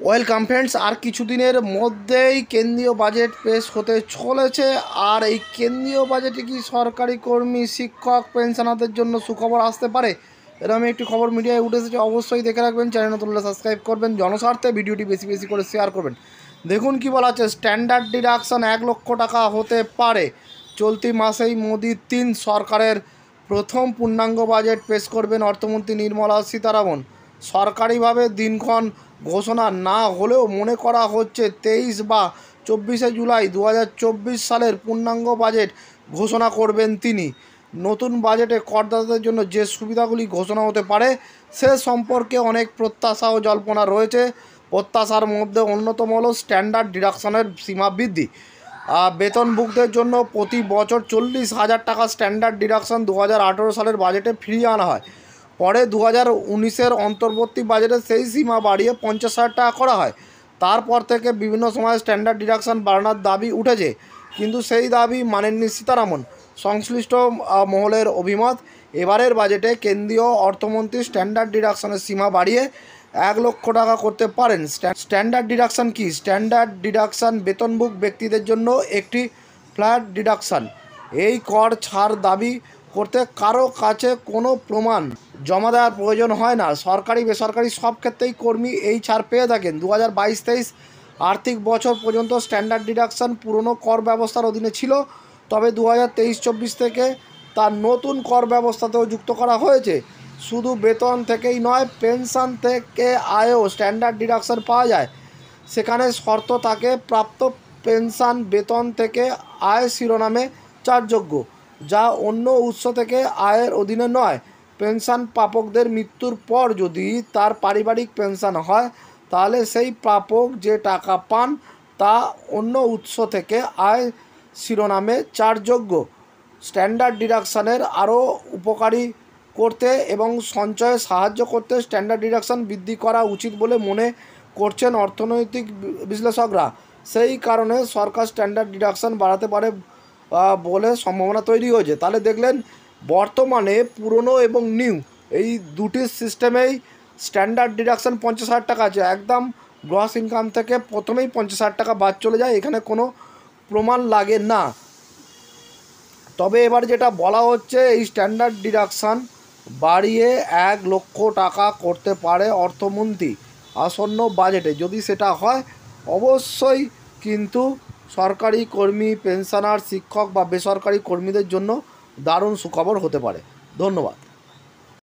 Welcome friends, আর কিছুদিনের মধ্যেই কেন্দ্রীয় বাজেট পেশ হতে চলেছে। আর এই কেন্দ্রীয় বাজেটে কি সরকারি কর্মী, শিক্ষক, পেনশনারদের জন্য সুখবর আসতে পারে? এরকম একটি খবর মিডিয়ায় উঠে এসেছে, অবশ্যই দেখে রাখবেন। চ্যানেল নতুন হলে সাবস্ক্রাইব করবেন, জনস্বার্থে ভিডিওটি বেশি বেশি করে শেয়ার করবেন। দেখুন কি বলা আছে, স্ট্যান্ডার্ড ডিডাকশন 1 লক্ষ টাকা হতে পারে। চলতি মাসেই মোদির 3 সরকারের প্রথম পূর্ণাঙ্গ বাজেট পেশ করবেন অর্থমন্ত্রী নির্মলা সীতারামন। সরকারিভাবে দিনক্ষণ ঘোষণা না হলেও মনে করা হচ্ছে 23 বা 24শে জুলাই 2024 সালের পূর্ণাঙ্গ বাজেট ঘোষণা করবেন তিনি। নতুন বাজেটে করদাতাদের জন্য যে সুবিধাগুলি ঘোষণা হতে পারে সে সম্পর্কে অনেক প্রত্যাশা ও জল্পনা রয়েছে। প্রত্যাশার মধ্যে অন্যতম হল স্ট্যান্ডার্ড ডিডাকশনের সীমা বৃদ্ধি। বেতনভুকদের জন্য প্রতি বছর 40,000 টাকা স্ট্যান্ডার্ড ডিডাকশন 2018 সালের বাজেটে ফিরিয়ে আনা হয়। পরে 2019-এর অন্তর্বর্তী বাজেটে সেই সীমা বাড়িয়ে 50,000 টাকা করা হয়। তারপর থেকে বিভিন্ন সময় স্ট্যান্ডার্ড ডিডাকশন বাড়ানোর দাবি উঠেছে, কিন্তু সেই দাবি মানেননি সীতারামন। সংশ্লিষ্ট মহলের অভিমত, এবারের বাজেটে কেন্দ্রীয় অর্থমন্ত্রী স্ট্যান্ডার্ড ডিডাকশনের সীমা বাড়িয়ে 1 লক্ষ টাকা করতে পারেন। স্ট্যান্ডার্ড ডিডাকশন কি? স্ট্যান্ডার্ড ডিডাকশন বেতনভুক ব্যক্তিদের জন্য একটি ফ্ল্যাট ডিডাকশন। এই কর ছাড় দাবি করতে কারো কাছে কোনো প্রমাণ জমা দেওয়ার প্রয়োজন হয় না। সরকারি বেসরকারি সব ক্ষেত্রেই কর্মী এই ছাড় পেয়ে থাকেন। 2022-23 আর্থিক বছর পর্যন্ত স্ট্যান্ডার্ড ডিডাকশন পুরনো কর ব্যবস্থার অধীনে ছিল, তবে 2023-24 থেকে তার নতুন কর ব্যবস্থাতেও যুক্ত করা হয়েছে। শুধু বেতন থেকেই নয়, পেনশন থেকে আয়ও স্ট্যান্ডার্ড ডিডাকশন পাওয়া যায়। সেখানে শর্ত থাকে, প্রাপ্ত পেনশন বেতন থেকে আয় শিরোনামে চারযোগ্য, যা অন্য উৎস থেকে আয়ের অধীনে নয়। পেনশন প্রাপকদের মৃত্যুর পর যদি তার পারিবারিক পেনশন হয়, তাহলে সেই প্রাপক যে টাকা পান তা অন্য উৎস থেকে আয় শিরোনামে চারযোগ্য। স্ট্যান্ডার্ড ডিডাকশনের আরও উপকারী করতে এবং সঞ্চয়ে সাহায্য করতে স্ট্যান্ডার্ড ডিডাকশন বৃদ্ধি করা উচিত বলে মনে করছেন অর্থনৈতিক বিশ্লেষকরা। সেই কারণে সরকার স্ট্যান্ডার্ড ডিডাকশন বাড়াতে পারে বলে সম্ভাবনা তৈরি হয়েছে। তাহলে দেখলেন, বর্তমানে পুরনো এবং নিউ এই দুটি সিস্টেমেই স্ট্যান্ডার্ড ডিডাকশন 50,000 টাকা আছে। একদম গ্রস ইনকাম থেকে প্রথমেই 50,000 টাকা বাদ চলে যায়, এখানে কোনো প্রমাণ লাগে না। তবে এবার যেটা বলা হচ্ছে, এই স্ট্যান্ডার্ড ডিডাকশান বাড়িয়ে 1 লক্ষ টাকা করতে পারে অর্থমন্ত্রী আসন্ন বাজেটে। যদি সেটা হয়, অবশ্যই কিন্তু সরকারি কর্মী, পেনশনার, শিক্ষক বা বেসরকারি কর্মীদের জন্য দারুণ সুখবর হতে পারে। ধন্যবাদ।